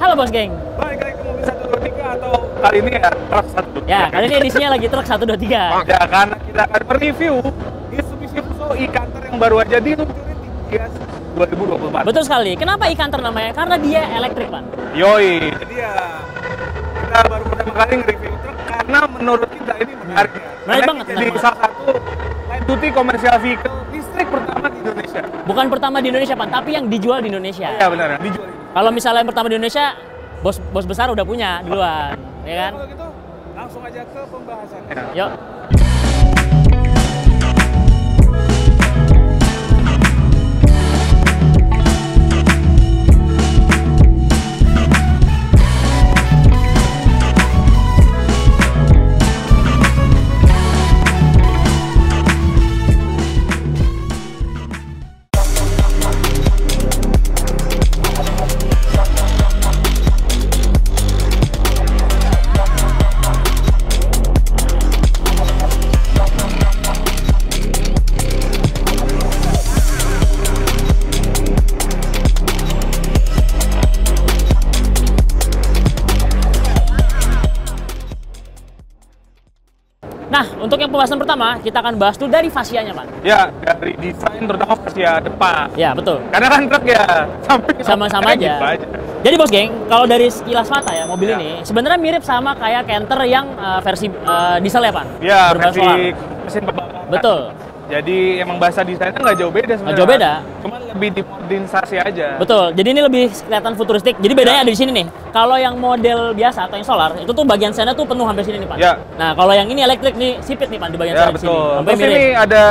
Halo Bos Geng. Balik lagi ke mobil 123 atau kali ini ya truk 123. Ya, kali ini edisinya lagi truk 123. Ya, karena kita akan mereview Mitsubishi Fuso e-Canter yang baru aja diluncurin di GIIAS 2024. Betul sekali. Kenapa e-Canter namanya? Karena dia elektrik, Pan. Yoi. Jadi ya kita baru pertama kali nge-review truk karena menurut kita ini menarik ya. Menarik Karena banget, ini menarik jadi salah satu light duty commercial vehicle listrik pertama di Indonesia. Bukan pertama di Indonesia, Pan, tapi yang dijual di Indonesia. Iya benar, dijual. Kalau misalnya yang pertama di Indonesia, bos besar udah punya duluan, ya kan? Kalau gitu langsung aja ke pembahasannya. Yuk. Nah, untuk yang pembahasan pertama, kita akan bahas tuh dari fasianya, Pak. Ya, dari desain terutama fascia depan. Ya, betul. Karena kan truk ya samping Sama-sama aja. gitu aja. Jadi Bos Geng, kalau dari sekilas mata ya, mobil Ya. ini sebenarnya mirip sama kayak Canter yang versi diesel ya, Pak? Ya, Berbahan versi solar. mesin pembakaran. Betul. Jadi emang bahasa desainnya nggak jauh beda sebenarnya. Nggak jauh beda. Cuma lebih dimodernisasi aja. Betul. Jadi ini lebih kelihatan futuristik. Jadi bedanya ada di sini nih. Kalau yang model biasa atau yang solar, itu tuh bagian sana tuh penuh sampai sini nih, Pak. Ya. Nah, kalau yang ini elektrik nih, sipit nih, Pak, di bagian Ya sana di sini. betul. Sampai Terus mirip. ini ada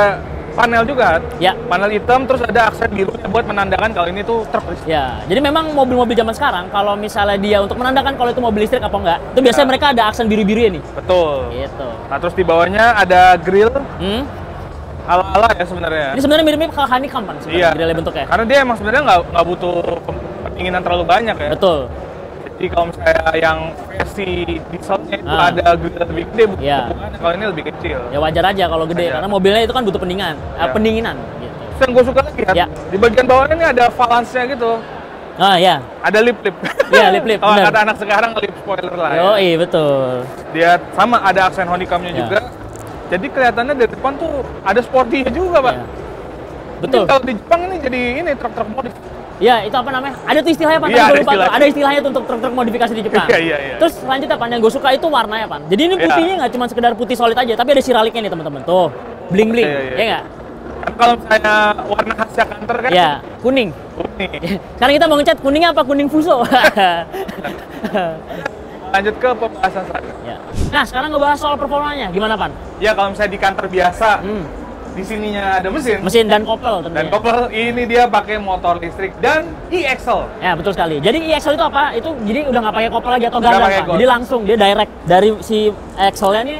panel juga. Ya. Panel hitam terus ada aksen birunya buat menandakan kalau ini tuh truk listrik. Ya, jadi memang mobil-mobil zaman sekarang kalau misalnya dia untuk menandakan kalau itu mobil listrik apa enggak, itu biasanya Ya. mereka ada aksen biru-biru ya nih. Betul. Gitu. Nah terus di bawahnya ada grill ala-ala ya sebenarnya. Ini sebenarnya mirip-mirip ke honeycomb kan sebenarnya Iya. grillnya bentuknya. Karena dia emang sebenarnya nggak butuh pendinginan terlalu banyak ya. Betul. Jadi kalau misalnya yang versi dieselnya itu ada grill lebih gede, Iya. bukan kalau ini lebih kecil. Ya wajar aja kalau gede Wajar. karena mobilnya itu kan butuh pendinginan, Ya. pendinginan gitu. Terus yang gue suka lagi ya, Ya. di bagian bawahnya ini ada valance-nya gitu. Ah ya. Ada lip-lip. Iya, lip-lip, Kalau benar. kata anak sekarang lip spoiler lah ya. Yoi, betul. Dia sama ada aksen honeycomb-nya Ya. juga. Jadi kelihatannya dari depan tuh ada sporty-nya juga, Pak. Ya. Betul. Mungkin kalau di Jepang ini jadi ini truk-truk modif. Ya, itu apa namanya? Ada tuh istilahnya, Pan. Iya, Tadi ada gua lupa tuh. istilahnya. Ada istilahnya tuh untuk truk-truk modifikasi di Jepang. Iya. Terus selanjutnya, Pan, yang gue suka itu warnanya, Pan. Jadi ini Iya. putihnya nggak cuma sekedar putih solid aja, tapi ada siraliknya nih, teman-teman. Tuh, bling-bling. Iya. Ya nggak? Kan kalau misalnya warna khasnya Canter kan Ya, kuning. kuning. Sekarang kita mau ngecat kuningnya apa? Kuning Fuso. Lanjut ke pembahasan selanjutnya. Ya. Nah, sekarang ngebahas soal performanya. Gimana, Pan? Ya kalau misalnya di Canter biasa, di sininya ada mesin. Mesin dan kopel tentunya. Dan couple ini dia pakai motor listrik dan e-axle. Ya, betul sekali. Jadi e-axle itu apa? Itu jadi udah nggak pakai kopel lagi atau Nggak gandang, pakai Pak. gol. Jadi langsung dia direct dari si axle-nya nih,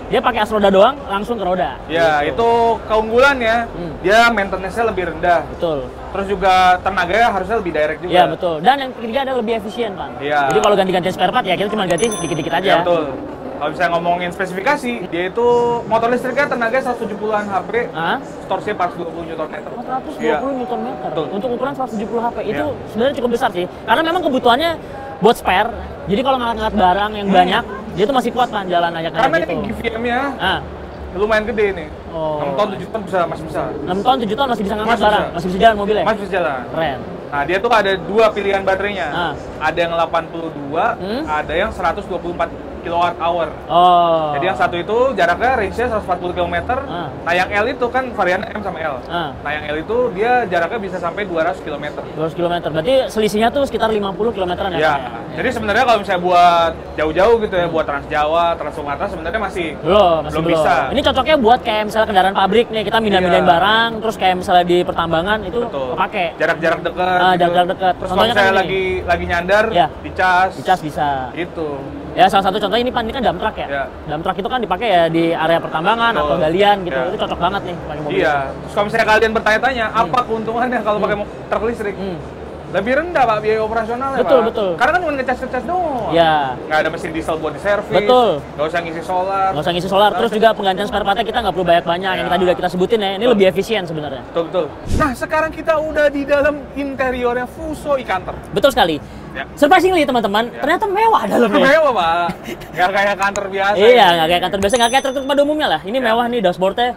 dia pakai as roda doang langsung ke roda. Ya, Gitu. itu keunggulannya. Dia maintenance-nya lebih rendah. Betul. Terus juga tenaganya harusnya lebih direct juga. Iya, betul. Dan yang ketiga ada lebih efisien, Pak. Iya. Jadi kalau ganti-ganti spare part ya kita cuma ganti dikit-dikit aja. Ya, betul. Kalau misalnya ngomongin spesifikasi, dia itu motor listriknya tenaganya 170-an HP, Hah? torsinya 420 Nm. 420 Iya. Nm. Betul. Untuk ukuran 170 HP itu Iya. sebenarnya cukup besar sih. Karena memang kebutuhannya buat spare. Jadi kalau ngangkat barang yang banyak, dia tuh masih kuat kan jalan aja kayak Karena gitu. ini GVM-nya Ah, lumayan gede nih. Oh. 6 ton, 7 ton masih bisa. 6 tahun, 7 tahun masih bisa ngangkat Masih barang, bisa. masih bisa jalan mobilnya. Masih bisa jalan. Keren. Nah, dia tuh ada dua pilihan baterainya. Ah. Ada yang 82, ada yang 124 kWh. Oh. Jadi yang satu itu jaraknya range-nya 140 km. Ah. Nah, yang L itu kan varian M sama L. Ah. Nah, yang L itu dia jaraknya bisa sampai 200 km. 200 km. Berarti selisihnya tuh sekitar 50 km-an ya, Ya, Pak, ya? jadi sebenarnya kalau misalnya buat jauh-jauh gitu ya, buat Trans Jawa, Trans Sumatera sebenarnya masih Belum bisa. Ini cocoknya buat kayak misalnya kendaraan pabrik nih, kita mindahin Iya. barang, terus kayak misalnya di pertambangan itu Betul. kepake. Jarak-jarak dekat. Ah, jarak-jarak dekat. Terus kalau Contohnya kan misalnya ini. lagi nyandar, Iya. dicas. Dicas bisa. Gitu. Ya salah satu contohnya ini Pan, ini kan dump truck ya. Iya. Dump truck itu kan dipakai ya di area pertambangan Betul. atau galian gitu. Iya. Itu cocok banget nih pakai mobil. Iya. Terus kalau misalnya kalian bertanya-tanya, apa keuntungannya kalau pakai truk listrik? Lebih rendah, Pak, biaya operasionalnya, Betul, Pak. betul. Karena kan cuma ngecas-ngecas doang. Ya. Nggak ada mesin diesel buat diservis. Betul. Nggak usah ngisi solar. Nggak usah ngisi solar, terus juga penggantian spare partnya kita nggak perlu banyak-banyak. Yang Ya. tadi udah kita sebutin ya, ini lebih efisien sebenarnya. Betul. Nah, sekarang kita udah di dalam interiornya Fuso e-Canter. Betul sekali. Ya. Surprisingly teman-teman, ternyata mewah dalamnya. Mewah Pak, nggak kayak kantor biasa. Iya, nggak kayak kantor biasa, nggak kayak truk pada umumnya lah. Ini mewah nih dashboardnya.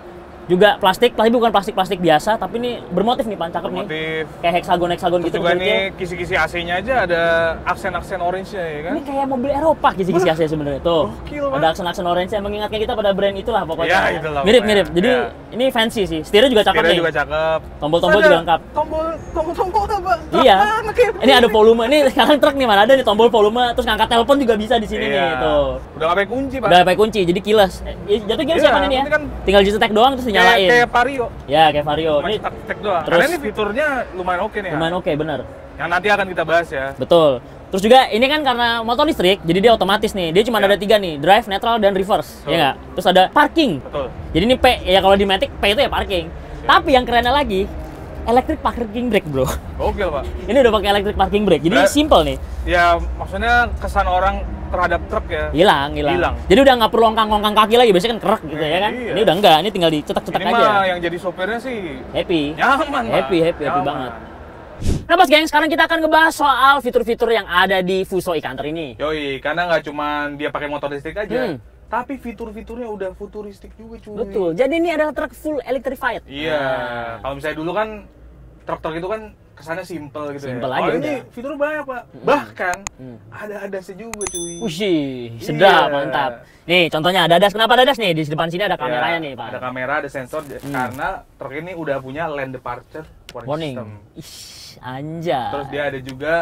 Juga plastik bukan plastik biasa, tapi ini bermotif nih Pan, cakep nih. Kayak heksagon gitu. Juga nih kisi-kisi AC-nya aja ada aksen-aksen orange-nya ya kan? Ini kayak mobil Eropa kisi-kisi AC sebenarnya tuh. Gokil, ada aksen-aksen orange yang mengingatkan kita pada brand itulah pokoknya. Ya, itulah. Mirip-mirip. Jadi ya. ini fancy sih. Setirnya juga cakep nih. Juga cakep. Tombol-tombol juga lengkap. Tombol apa? Iya. Ini ada volume. Ini sekarang truk nih mana ada nih tombol volume, terus ngangkat telepon juga bisa di sini nih tuh. Udah nggak pakai kunci, Pak. Udah pakai kunci, jadi keyless. Jatuh gini siapa ini ya? Kan tinggal dicetek doang terus dinyalain. Kayak Vario. Ya, kayak Vario. Ini tek doang. Terus, karena ini fiturnya lumayan oke nih. Lumayan oke, bener. Yang nanti akan kita bahas ya. Betul. Terus juga ini kan karena motor listrik, jadi dia otomatis nih. Dia cuma ada 3 nih, drive, neutral, dan reverse. Ya nggak? Terus ada parking. Betul. Jadi ini P, ya kalau di Matic P itu ya parking. Tapi yang kerennya lagi, electric parking brake, bro. Gokil, Pak. Ini udah pakai electric parking brake, jadi simple nih. Ya, maksudnya kesan orang terhadap truk ya. Hilang. Jadi udah nggak perlu ongkang kaki lagi, biasanya kan kerek gitu ya kan. Iya. Ini udah enggak, ini tinggal dicetak-cetak aja. Ini mah yang jadi sopirnya sih happy. Nyaman, happy banget. Nah, Bos Geng, sekarang kita akan ngebahas soal fitur-fitur yang ada di Fuso e-Canter ini. Yoi, karena nggak cuma dia pakai motor listrik aja, tapi fitur-fiturnya udah futuristik juga, cuy. Betul. Jadi ini adalah truk full electrified. Iya. Kalau misalnya dulu kan truk-truk itu kan kesannya simple gitu simple ya. Aja oh, udah. ini fitur banyak, Pak. Bahkan ada ADAS juga, cuy. Wih, sedap, mantap. Nih, contohnya ada ADAS. Kenapa ada ADAS nih? Di depan sini ada kameranya nih, Pak. Ada kamera, ada sensor karena truk ini udah punya lane departure warning system. Ih, anjay. Terus dia ada juga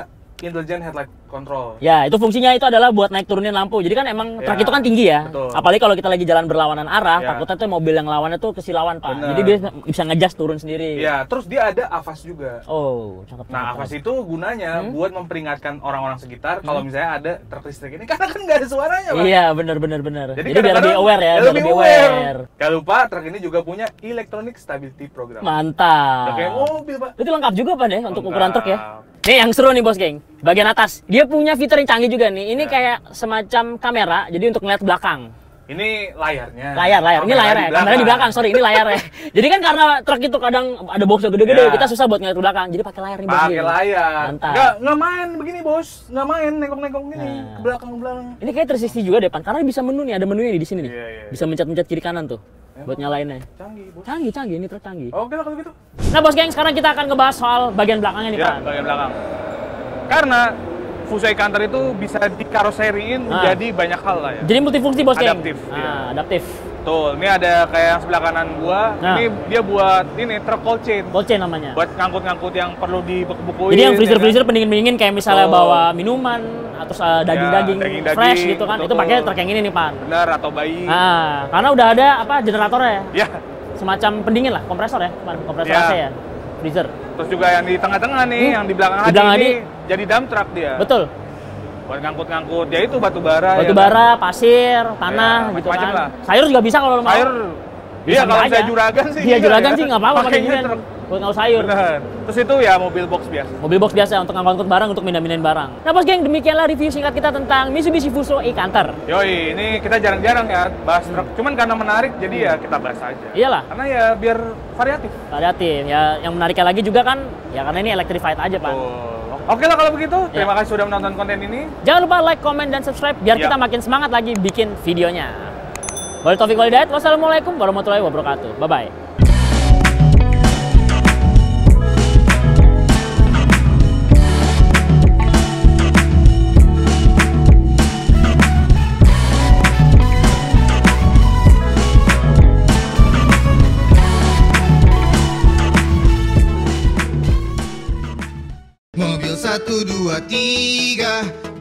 intelligent headlight control. Ya, itu fungsinya itu adalah buat naik turunin lampu. Jadi kan emang truk itu kan tinggi ya. Betul. Apalagi kalau kita lagi jalan berlawanan arah, takutnya tuh mobil yang lawannya tuh kesilauan, Pak. Bener. Jadi dia bisa nge-adjust turun sendiri. Ya, terus dia ada AVAS juga. Oh, cakep. Nah, AVAS itu gunanya buat memperingatkan orang-orang sekitar kalau misalnya ada truk listrik ini karena kan nggak ada suaranya, Pak. Iya, bener. Jadi biar lebih aware ya, biar lebih aware. Jangan lupa truk ini juga punya electronic stability program. Mantap. Udah kayak mobil, Pak. Itu lengkap juga, Pak, ya, untuk ukuran truk ya. Nih yang seru nih, Bos Geng. Bagian atas, dia punya fitur yang canggih juga nih. Ini kayak semacam kamera, jadi untuk ngeliat belakang. Ini layarnya. Layar. Ini layarnya. Kamera di belakang, sorry, ini layarnya. Jadi kan karena truk itu kadang ada boxnya gede-gede, kita susah buat ngeliat ke belakang. Jadi pakai layar nih, Bos Geng. Pakai layar. Mantap. Nggak main begini, Bos. Nggak main nengok-nengok gini ke belakang. Ini kayak 360 juga depan, karena bisa menu nih, ada menunya nih di sini nih. Iya. Bisa mencet-mencet kiri kanan tuh. Buat nyalainnya. Canggih, Bos. Canggih, ini truk canggih. Oke lah kalau gitu. Nah, Bos Geng, sekarang kita akan ngebahas soal bagian belakangnya nih, Pak. Bagian belakang. Karena Fuso e-Canter itu bisa dikaroseriin menjadi banyak hal lah ya. Jadi multifungsi, Bos Geng. Adaptif. Adaptif. Betul, ini ada kayak yang sebelah kanan gua, ini dia buat ini truk cold chain. Cold chain namanya. Buat ngangkut-ngangkut yang perlu dibuku-bukuin. Jadi yang freezer pendingin-pendingin kayak misalnya bawa minuman atau daging-daging fresh gitu kan, itu pakai truk yang ini nih, Pan. Bener, atau bayi. Nah, karena udah ada generatornya. Ya. Semacam pendingin lah, kompresor ya, kompresor AC ya. Freezer. Terus juga yang di tengah-tengah nih, yang di belakang ini jadi dump truck dia. Betul. Buat ngangkut-ngangkut, ya itu batu bara, pasir, tanah gitu kan. Lah. Sayur juga bisa kalau lo mau. Sayur. Iya, kalau saya juragan sih. Iya, juragan sih nggak apa-apa pakai gini. Buat ngau sayur. Bener. Terus itu ya mobil box biasa. Mobil box biasa untuk ngangkut barang, untuk mindahin barang. Nah, Bos Geng, demikianlah review singkat kita tentang Mitsubishi Fuso e-Canter. Yoi, ini kita jarang-jarang ya bahas truk. Cuman karena menarik, jadi ya kita bahas aja. Iyalah. Karena ya biar variatif. Ya, yang menariknya lagi juga kan, ya karena ini electrified aja, Pak. Oke lah kalau begitu. Terima kasih sudah menonton konten ini. Jangan lupa like, comment, dan subscribe biar kita makin semangat lagi bikin videonya. Wabillahi taufiq wal hidayah. Wassalamualaikum warahmatullahi wabarakatuh. Bye-bye. Mobil 1, 2, 3